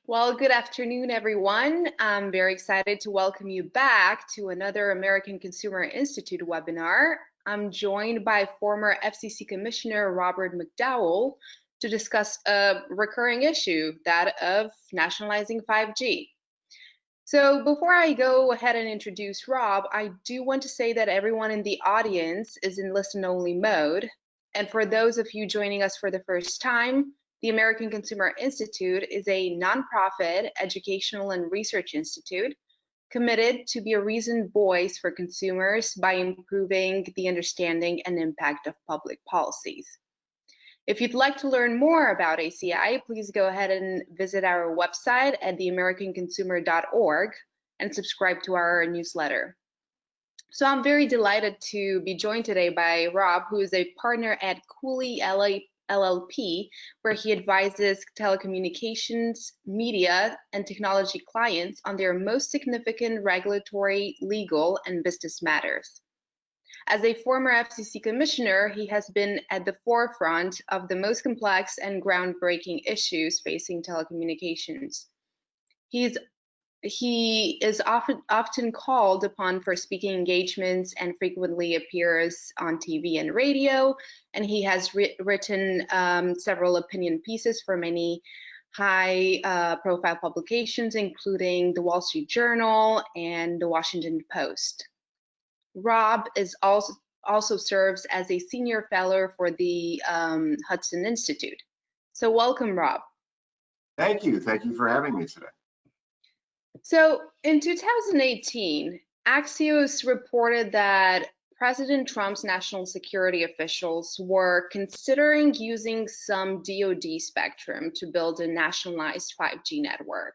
Well, good afternoon, everyone. I'm very excited to welcome you back to another American Consumer Institute webinar. I'm joined by former FCC Commissioner Robert McDowell to discuss a recurring issue, that of nationalizing 5G. So before I go ahead and introduce Rob, I do want to say that everyone in the audience is in listen-only mode. And for those of you joining us for the first time, the American Consumer Institute is a nonprofit educational and research institute committed to be a reasoned voice for consumers by improving the understanding and impact of public policies. If you'd like to learn more about ACI, please go ahead and visit our website at theamericanconsumer.org and subscribe to our newsletter. So I'm very delighted to be joined today by Rob, who is a partner at Cooley LLP, where he advises telecommunications, media, and technology clients on their most significant regulatory, legal, and business matters. As a former FCC commissioner, he has been at the forefront of the most complex and groundbreaking issues facing telecommunications. He is often called upon for speaking engagements and frequently appears on TV and radio, and he has written several opinion pieces for many high-profile publications, including the Wall Street Journal and the Washington Post. Rob is also serves as a senior fellow for the Hudson Institute. So welcome, Rob. Thank you. Thank you for having me today. So in 2018, Axios reported that President Trump's national security officials were considering using some DoD spectrum to build a nationalized 5G network.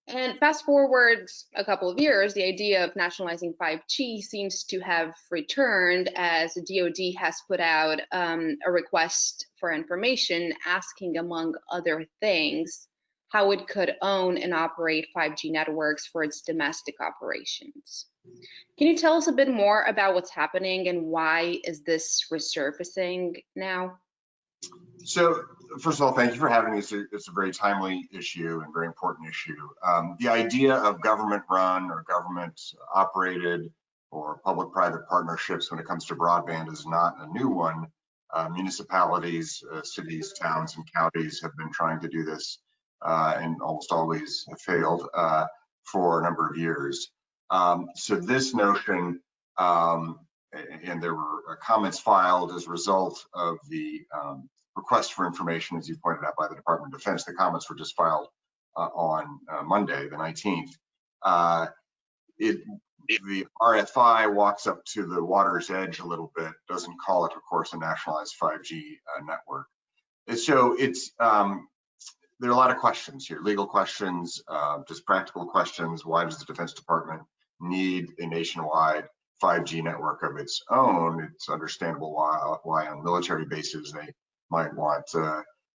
And fast forward a couple of years, the idea of nationalizing 5G seems to have returned as the DoD has put out a request for information asking, among other things, how it could own and operate 5G networks for its domestic operations. Can you tell us a bit more about what's happening and why is this resurfacing now? So, first of all, thank you for having me. It's a very timely issue and very important issue. The idea of government-run or government-operated or public-private partnerships when it comes to broadband is not a new one. Municipalities, cities, towns, and counties have been trying to do this and almost always have failed for a number of years. So this notion, and there were comments filed as a result of the request for information, as you pointed out, by the Department of Defense. The comments were just filed on Monday, the 19th. The RFI walks up to the water's edge a little bit, doesn't call it, of course, a nationalized 5G network. And so there are a lot of questions here, legal questions, just practical questions. Why does the Defense Department need a nationwide 5G network of its own? It's understandable why on military bases they might want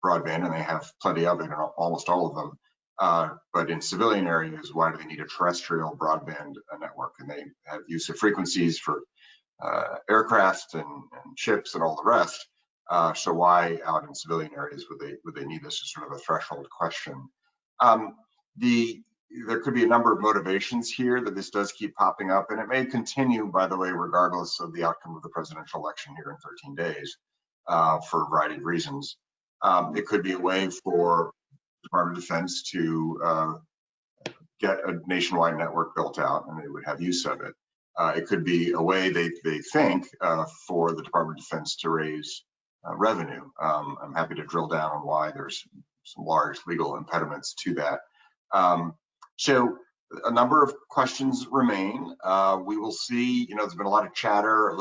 broadband, and they have plenty of it in almost all of them. But in civilian areas, why do they need a terrestrial broadband network? And they have use of frequencies for aircraft and ships and all the rest. So why out in civilian areas would they need this? Is sort of a threshold question. There could be a number of motivations here that this does keep popping up, and it may continue, by the way, regardless of the outcome of the presidential election here in 13 days for a variety of reasons. It could be a way for the Department of Defense to get a nationwide network built out, and they would have use of it. It could be a way they think for the Department of Defense to raise revenue. I'm happy to drill down on why there's some large legal impediments to that. So a number of questions remain. We will see, there's been a lot of chatter,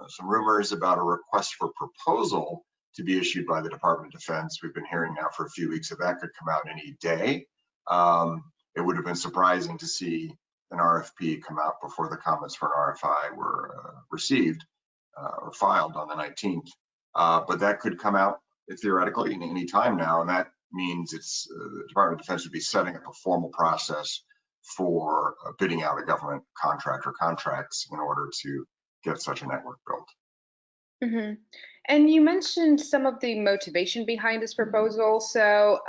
some rumors about a request for proposal to be issued by the Department of Defense. We've been hearing now for a few weeks that could come out any day. It would have been surprising to see an RFP come out before the comments for an RFI were received or filed on the 19th. But that could come out theoretically any time now, and that means it's the Department of Defense would be setting up a formal process for bidding out a government contract or contracts in order to get such a network built. Mm-hmm. And you mentioned some of the motivation behind this proposal. So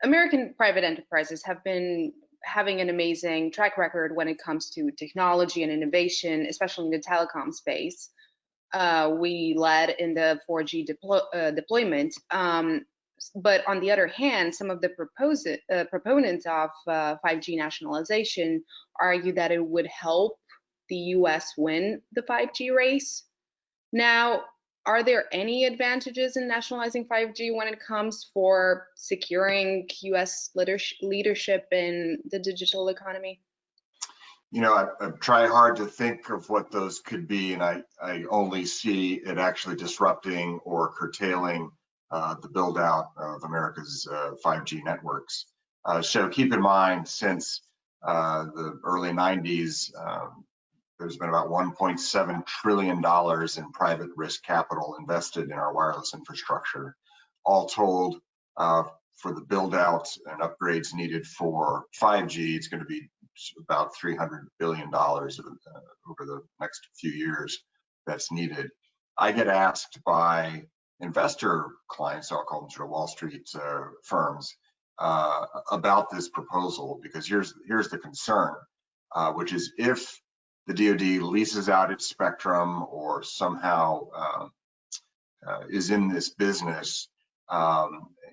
American private enterprises have been having an amazing track record when it comes to technology and innovation, especially in the telecom space. We led in the 4G deployment. But on the other hand, some of the proponents of 5G nationalization argue that it would help the US win the 5G race. Now, are there any advantages in nationalizing 5G when it comes for securing US leadership in the digital economy? You know, I try hard to think of what those could be, and I only see it actually disrupting or curtailing the build out of America's 5G networks. So keep in mind, since the early 90s, there's been about $1.7 trillion in private risk capital invested in our wireless infrastructure. All told, for the build out and upgrades needed for 5G, it's going to be about $300 billion over the next few years that's needed. I get asked by investor clients, I'll call them sort of Wall Street firms, about this proposal, because here's the concern, which is if the DoD leases out its spectrum or somehow is in this business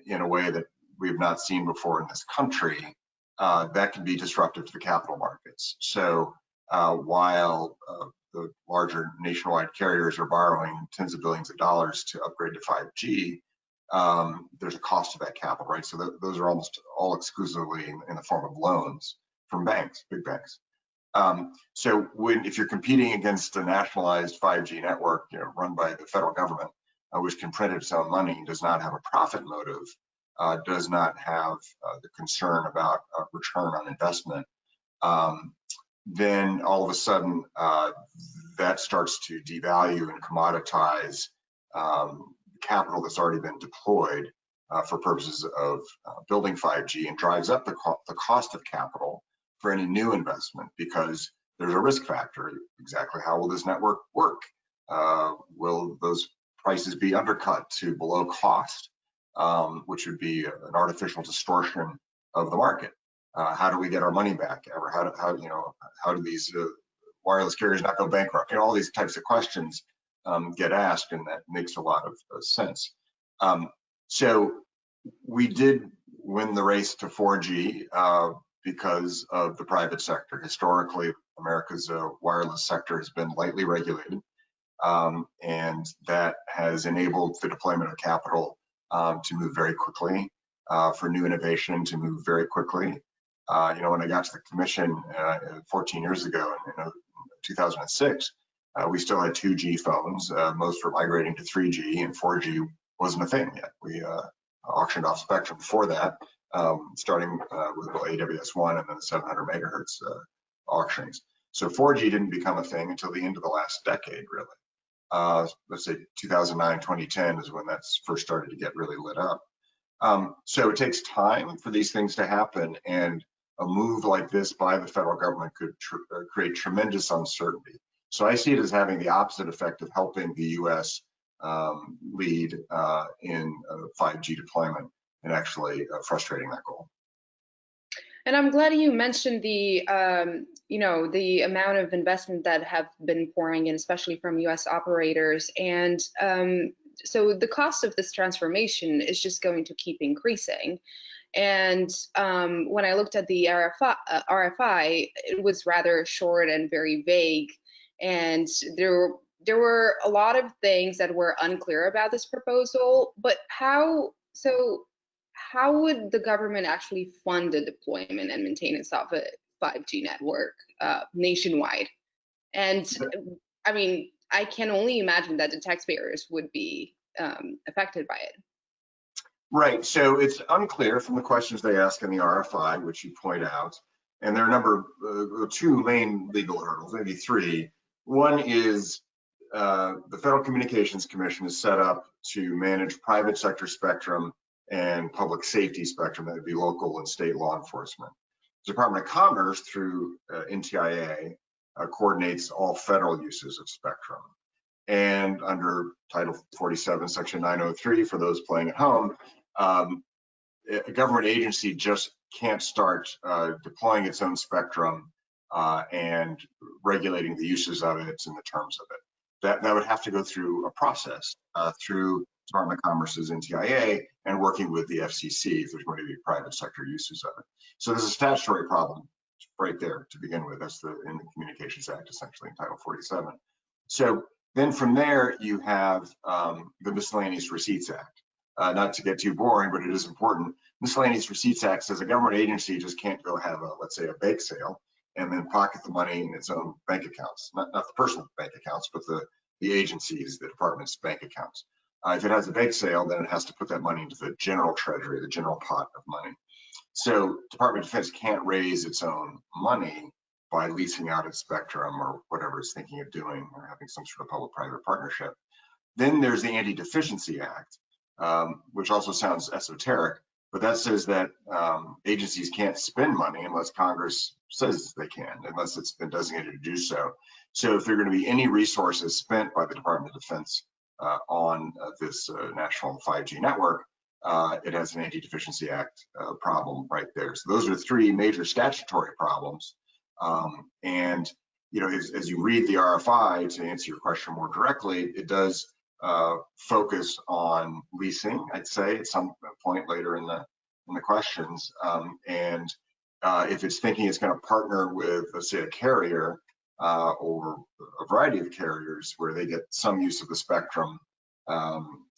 in a way that we've not seen before in this country, that can be disruptive to the capital markets. So while the larger nationwide carriers are borrowing tens of billions of dollars to upgrade to 5G, there's a cost to that capital, right? So those are almost all exclusively in the form of loans from banks, big banks. So if you're competing against a nationalized 5G network, run by the federal government, which can print its own money, does not have a profit motive, does not have the concern about return on investment, then all of a sudden that starts to devalue and commoditize capital that's already been deployed for purposes of building 5G, and drives up the cost of capital for any new investment, because there's a risk factor. Exactly how will this network work? Will those prices be undercut to below cost, which would be an artificial distortion of the market? How do we get our money back? Or how do these wireless carriers not go bankrupt? All these types of questions get asked, and that makes a lot of sense. So we did win the race to 4G because of the private sector. Historically, America's wireless sector has been lightly regulated, and that has enabled the deployment of capital to move very quickly, for new innovation to move very quickly. When I got to the commission 14 years ago in 2006, we still had 2G phones. Most were migrating to 3G, and 4G wasn't a thing yet. We auctioned off spectrum before that, starting with AWS-1 and then the 700 megahertz auctions. So 4G didn't become a thing until the end of the last decade, really. Let's say 2009, 2010 is when that's first started to get really lit up. So it takes time for these things to happen, and a move like this by the federal government could create tremendous uncertainty. So I see it as having the opposite effect of helping the U.S. Lead in 5G deployment, and actually frustrating that goal. And I'm glad you mentioned the the amount of investment that have been pouring in, especially from U.S. operators. And so the cost of this transformation is just going to keep increasing. And when I looked at the RFI, it was rather short and very vague. And there were a lot of things that were unclear about this proposal. But how would the government actually fund the deployment and maintenance of a 5G network nationwide? And I mean, I can only imagine that the taxpayers would be affected by it. Right, so it's unclear from the questions they ask in the RFI, which you point out, and there are two main legal hurdles, maybe three. One is the Federal Communications Commission is set up to manage private sector spectrum and public safety spectrum, that would be local and state law enforcement. The Department of Commerce, through NTIA, coordinates all federal uses of spectrum. And under Title 47, Section 903, for those playing at home, a government agency just can't start deploying its own spectrum and regulating the uses of it and the terms of it. That would have to go through a process through Department of Commerce's NTIA and working with the FCC if there's going to be private sector uses of it. So there's a statutory problem right there to begin with. That's in the Communications Act, essentially in Title 47. So then from there, you have the Miscellaneous Receipts Act. Not to get too boring, but it is important. Miscellaneous Receipts Act says a government agency just can't go have let's say a bake sale and then pocket the money in its own bank accounts, not the personal bank accounts, but the agencies, the department's bank accounts. If it has a bake sale, then it has to put that money into the general treasury, the general pot of money. So Department of Defense can't raise its own money by leasing out its spectrum or whatever it's thinking of doing or having some sort of public-private partnership. Then there's the Anti-Deficiency Act, which also sounds esoteric, but that says that agencies can't spend money unless Congress says they can, unless it's been designated to do so. So if there are going to be any resources spent by the Department of Defense on this national 5G network, it has an Anti-Deficiency Act problem right there. So those are three major statutory problems. And as you read the RFI, to answer your question more directly, it does focus on leasing, I'd say, at some point later in the questions. And if it's thinking it's going to partner with, let's say, a carrier or a variety of carriers where they get some use of the spectrum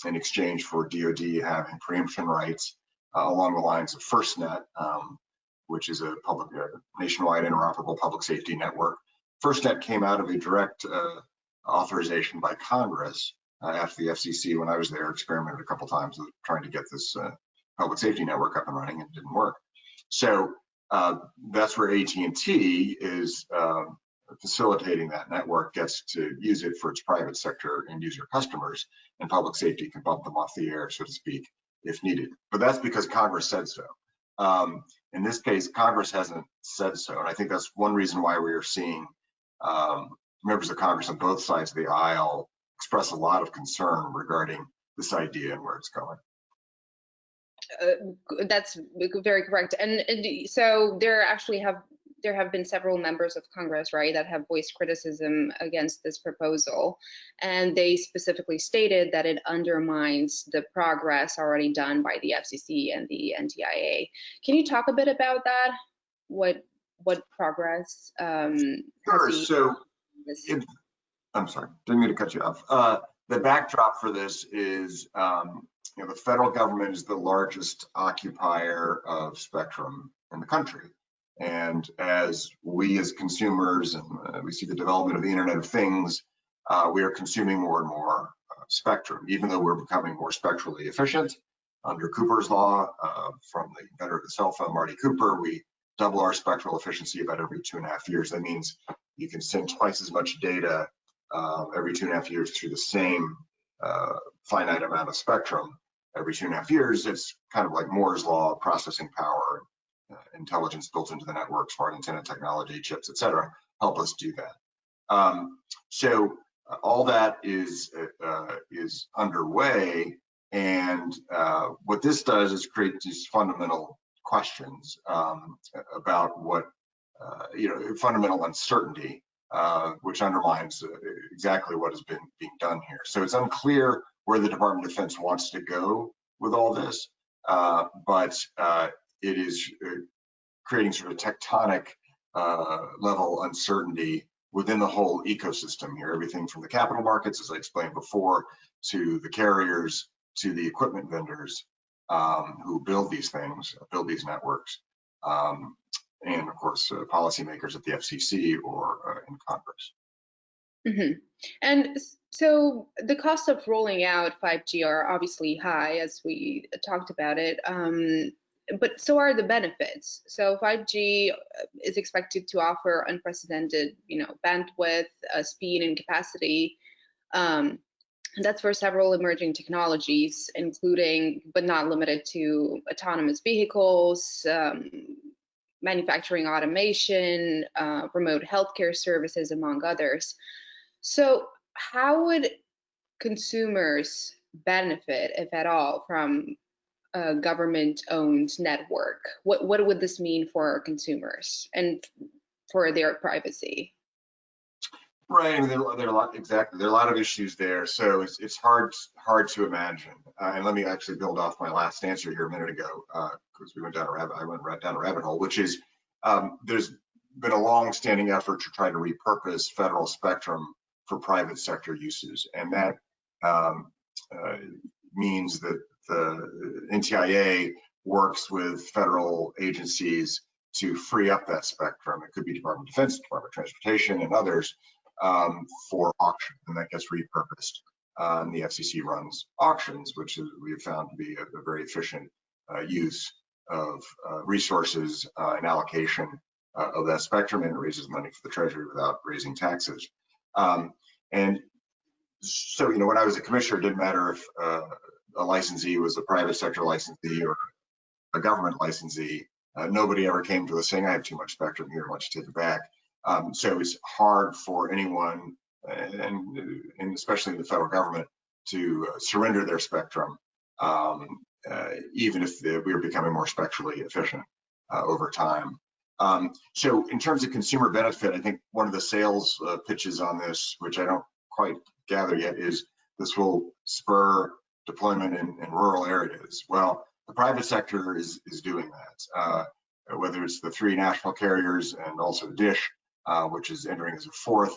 in exchange for DoD having preemption rights along the lines of FirstNet, which is a public nationwide interoperable public safety network. FirstNet came out of a direct authorization by Congress after the FCC, when I was there, experimented a couple times with trying to get this public safety network up and running, and it didn't work. So that's where AT&T is facilitating that network, gets to use it for its private sector and user customers, and public safety can bump them off the air, so to speak, if needed. But that's because Congress said so. In this case, Congress hasn't said so, and I think that's one reason why we are seeing members of Congress on both sides of the aisle express a lot of concern regarding this idea and where it's going. That's very correct. And so there have been several members of Congress, right, that have voiced criticism against this proposal, and they specifically stated that it undermines the progress already done by the FCC and the NTIA. Can you talk a bit about that? What progress? Sure. So, I'm sorry, didn't mean to cut you off. The backdrop for this is, the federal government is the largest occupier of spectrum in the country. And as we as consumers and we see the development of the Internet of Things, we are consuming more and more spectrum, even though we're becoming more spectrally efficient. Under Cooper's law, from the inventor of the cell phone, Marty Cooper, we double our spectral efficiency about every 2.5 years. That means you can send twice as much data every 2.5 years through the same finite amount of spectrum every 2.5 years. It's kind of like Moore's law, processing power, intelligence built into the network, smart antenna technology, chips, et cetera, help us do that. So all that is underway, and what this does is create these fundamental questions about what, fundamental uncertainty, which undermines exactly what has been being done here. So it's unclear where the Department of Defense wants to go with all this, but it is creating sort of tectonic level uncertainty within the whole ecosystem here, everything from the capital markets, as I explained before, to the carriers, to the equipment vendors who build these things, build these networks, and of course, policymakers at the FCC or in Congress. Mm-hmm. And so the cost of rolling out 5G are obviously high, as we talked about it, but so are the benefits. So 5G is expected to offer unprecedented, bandwidth, speed, and capacity. That's for several emerging technologies, including, but not limited to, autonomous vehicles, manufacturing automation, remote healthcare services, among others. So how would consumers benefit, if at all, from government-owned network? What would this mean for consumers and for their privacy? Right. I mean, there are a lot, exactly. There are a lot of issues there. So it's hard to imagine. And let me actually build off my last answer here a minute ago, because I went right down a rabbit hole, which is there's been a long-standing effort to try to repurpose federal spectrum for private sector uses, and that um, means that the NTIA works with federal agencies to free up that spectrum. It could be Department of Defense, Department of Transportation, and others for auction, and that gets repurposed. And the FCC runs auctions, which we have found to be a very efficient use of resources and allocation of that spectrum, and it raises money for the Treasury without raising taxes. And so, when I was a commissioner, it didn't matter if a licensee was a private sector licensee or a government licensee. Nobody ever came to us saying, I have too much spectrum here, why don't you take it back? So it's hard for anyone, and especially in the federal government, to surrender their spectrum, even if we are becoming more spectrally efficient over time. So in terms of consumer benefit, I think one of the sales pitches on this, which I don't quite gather yet, is this will spur deployment in rural areas. Well, the private sector is doing that, whether it's the 3 national carriers and also Dish, which is entering as a 4th,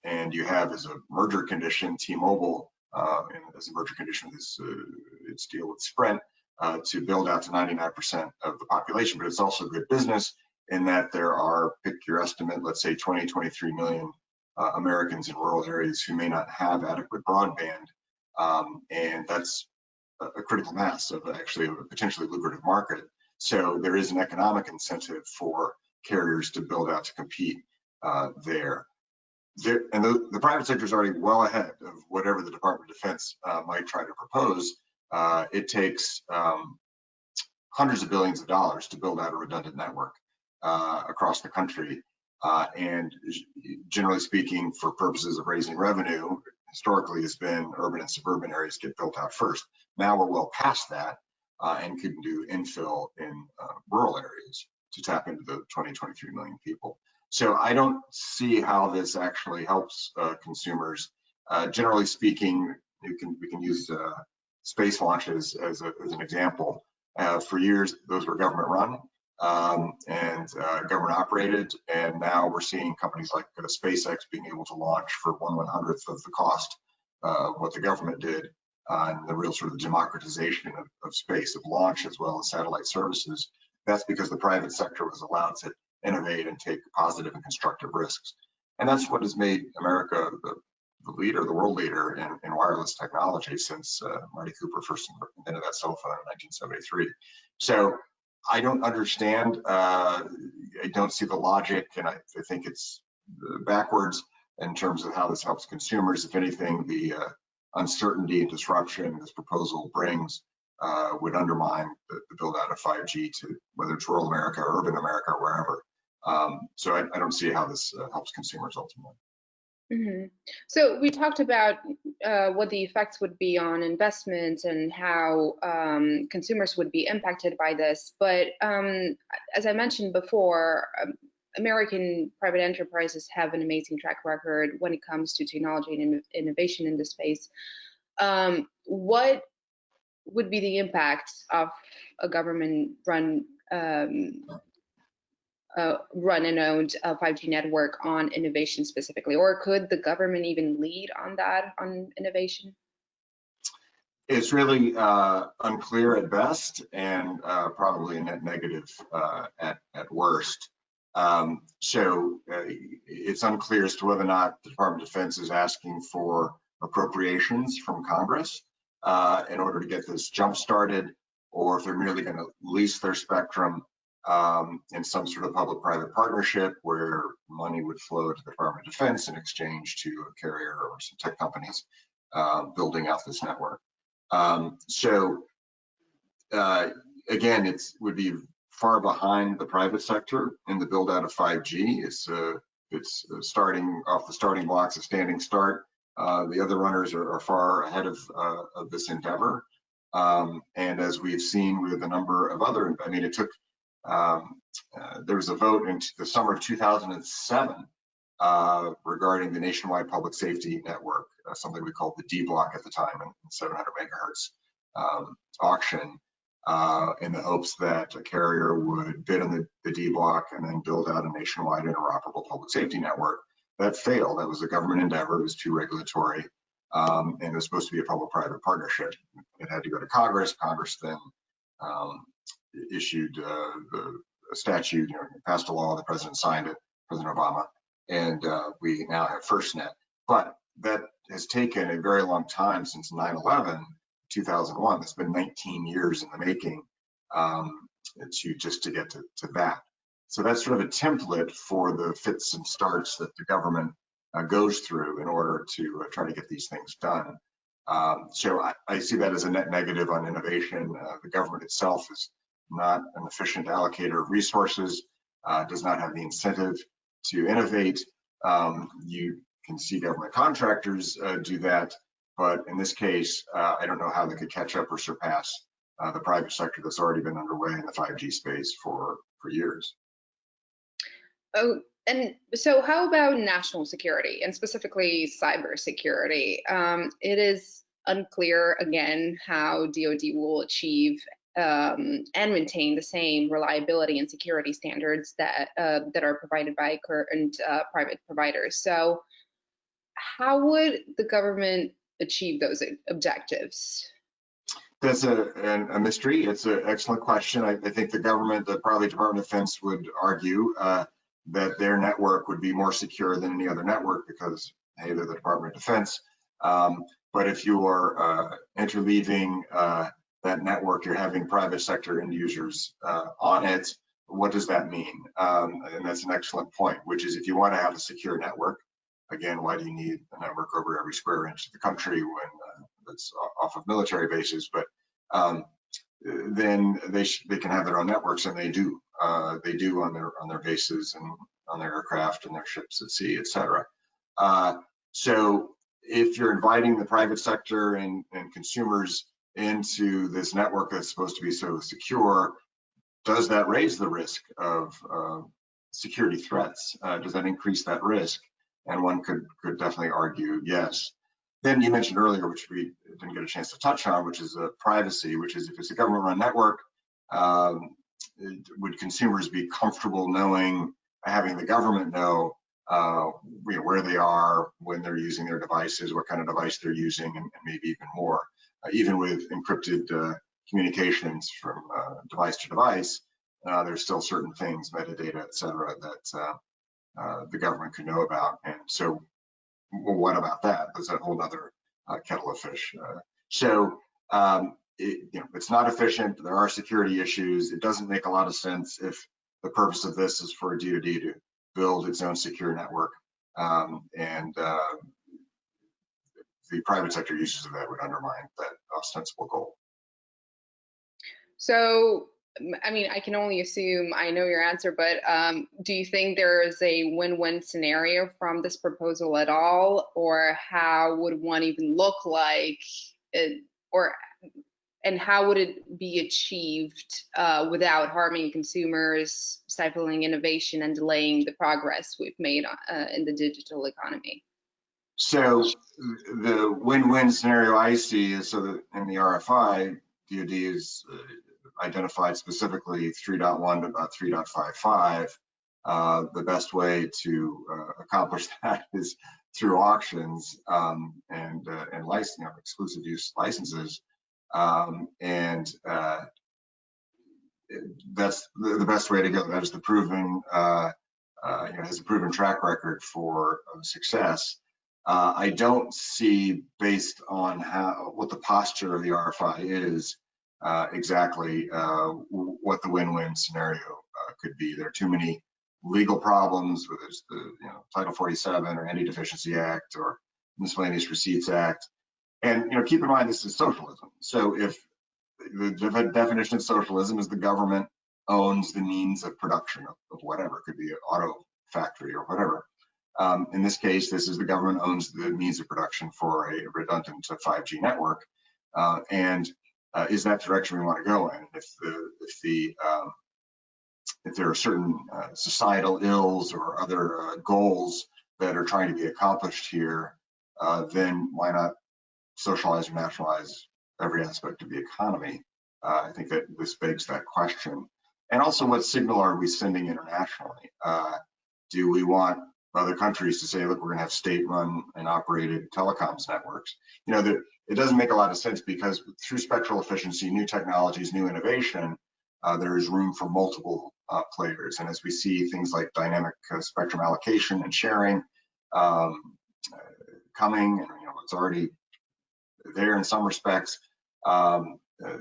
and you have as a merger condition T-Mobile, and as a merger condition with its deal with Sprint, to build out to 99% of the population. But it's also good business in that there are, pick your estimate, let's say 20, 23 million Americans in rural areas who may not have adequate broadband, and that's a critical mass of actually a potentially lucrative market. So there is an economic incentive for carriers to build out to compete there. And the private sector is already well ahead of whatever the Department of Defense might try to propose. It takes hundreds of billions of dollars to build out a redundant network across the country. And generally speaking, for purposes of raising revenue, historically has been urban and suburban areas get built out first. Now we're well past that and can do infill in rural areas to tap into the 20, 23 million people. So I don't see how this actually helps consumers. Generally speaking, we can use space launches as an example. For years, those were government run and government operated, and now we're seeing companies like SpaceX being able to launch for 1/100th of the cost of what the government did, and the real sort of democratization of space, of launch as well as satellite services. That's because the private sector was allowed to innovate and take positive and constructive risks. And that's what has made America the leader, the world leader in wireless technology since Marty Cooper first invented that cell phone in 1973. So I don't understand, I don't see the logic, and I think it's backwards in terms of how this helps consumers. If anything, the uncertainty and disruption this proposal brings would undermine the build out of 5G to whether it's rural America or urban America or wherever. So I don't see how this helps consumers ultimately. Mm-hmm. So we talked about what the effects would be on investment and how consumers would be impacted by this. But as I mentioned before, American private enterprises have an amazing track record when it comes to technology and innovation in this space. What would be the impact of a government-run run and owned 5G network on innovation specifically, or could the government even lead on that, on innovation? It's really unclear at best, and probably a net negative at worst. So it's unclear as to whether or not the Department of Defense is asking for appropriations from Congress in order to get this jump started, or if they're merely going to lease their spectrum in some sort of public-private partnership where money would flow to the Department of Defense in exchange to a carrier or some tech companies building out this network. So again, it would be far behind the private sector in the build out of 5G. It's starting off the starting blocks, a standing start. The other runners are far ahead of this endeavor. And as we've seen with a number of other, I mean, it took, there was a vote in the summer of 2007 regarding the nationwide public safety network, something we called the D block at the time, and 700 megahertz auction, in the hopes that a carrier would bid on the D block and then build out a nationwide interoperable public safety network. That failed. That was a government endeavor. It was too regulatory, and it was supposed to be a public-private partnership. It had to go to Congress. Congress then issued the statute, passed a law. The president signed it, President Obama, and we now have FirstNet. But that has taken a very long time, since 9/11, 2001. It's been 19 years in the making to get to that. So that's sort of a template for the fits and starts that the government goes through in order to try to get these things done. So I see that as a net negative on innovation. The government itself is not an efficient allocator of resources, does not have the incentive to innovate. You can see government contractors do that, but in this case, I don't know how they could catch up or surpass the private sector that's already been underway in the 5G space for years. Oh, and so how about national security and specifically cybersecurity? It is unclear, again, how DoD will achieve and maintain the same reliability and security standards that are provided by current private providers. So how would the government achieve those objectives? That's a mystery. It's an excellent question. I think the government, probably Department of Defense, would argue that their network would be more secure than any other network because, hey, they're the Department of Defense. But if you are interleaving that network, you're having private sector end users on it, what does that mean? And that's an excellent point, which is if you want to have a secure network, again, why do you need a network over every square inch of the country when that's off of military bases? But then they can have their own networks, and they do. They do on their bases and on their aircraft and their ships at sea, et cetera. So if you're inviting the private sector and consumers into this network that's supposed to be so secure, does that raise the risk of security threats? Does that increase that risk? And one could definitely argue yes. Then you mentioned earlier, which we didn't get a chance to touch on, which is privacy, which is if it's a government-run network, would consumers be comfortable knowing, having the government know where they are when they're using their devices, what kind of device they're using, and maybe even more. Even with encrypted communications from device to device, there's still certain things, metadata, et cetera, that the government could know about. And so, well, what about that? There's a whole other kettle of fish. It's not efficient. There are security issues. It doesn't make a lot of sense if the purpose of this is for DoD to build its own secure network, and the private sector uses of that would undermine that ostensible goal. So, I mean, I can only assume I know your answer, but do you think there is a win-win scenario from this proposal at all, or how would one even look like, and how would it be achieved without harming consumers, stifling innovation, and delaying the progress we've made in the digital economy? So the win-win scenario I see is so that in the RFI, DoD is identified specifically 3.1 to about 3.55. The best way to accomplish that is through auctions and exclusive use licenses. And that's the best way to go. That is the proven, has a proven track record for success. I don't see, based on what the posture of the RFI is, exactly what the win-win scenario could be. There are too many legal problems, whether it's the Title 47 or Anti-Deficiency Act or Miscellaneous Receipts Act. And keep in mind, this is socialism. So if the definition of socialism is the government owns the means of production of whatever, it could be an auto factory or whatever. In this case, this is the government owns the means of production for a redundant 5G network. And is that the direction we want to go in? If there are certain societal ills or other goals that are trying to be accomplished here, then why not socialize or nationalize every aspect of the economy? I think that this begs that question. And also, what signal are we sending internationally? Do we want other countries to say, look, we're going to have state-run and operated telecoms networks? You know, it doesn't make a lot of sense, because through spectral efficiency, new technologies, new innovation, there is room for multiple players. And as we see things like dynamic spectrum allocation and sharing coming, and it's already there in some respects,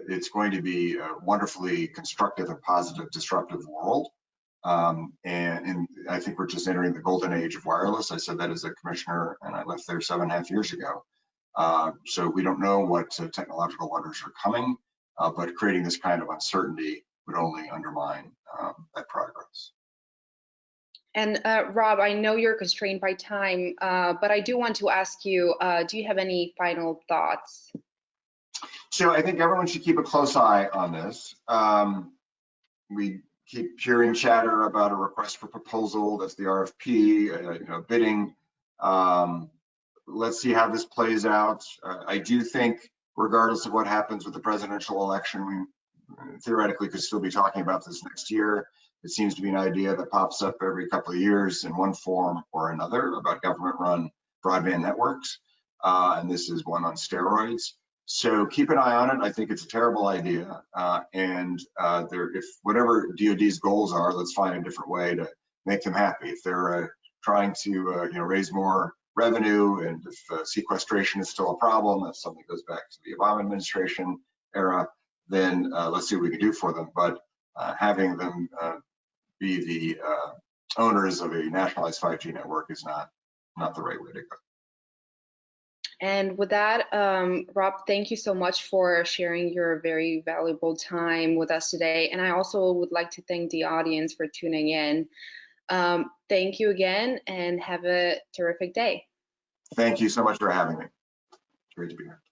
it's going to be a wonderfully constructive and positive disruptive world. And I think we're just entering the golden age of wireless. I said that as a commissioner, and I left there 7.5 years ago. So we don't know what technological wonders are coming, but creating this kind of uncertainty would only undermine that progress. And Rob, I know you're constrained by time, but I do want to ask you, do you have any final thoughts? So I think everyone should keep a close eye on this. We keep hearing chatter about a request for proposal. That's the RFP, bidding. Let's see how this plays out. I do think, regardless of what happens with the presidential election, we theoretically could still be talking about this next year. It seems to be an idea that pops up every couple of years in one form or another about government-run broadband networks, and this is one on steroids. So keep an eye on it. I think it's a terrible idea, and if whatever DoD's goals are, let's find a different way to make them happy. If they're trying to raise more revenue, and if sequestration is still a problem, if something goes back to the Obama administration era, then let's see what we can do for them. But having them be the owners of a nationalized 5G network is not the right way to go. And with that, Rob, thank you so much for sharing your very valuable time with us today. And I also would like to thank the audience for tuning in. Thank you again, and have a terrific day. Thank you so much for having me. It's great to be here.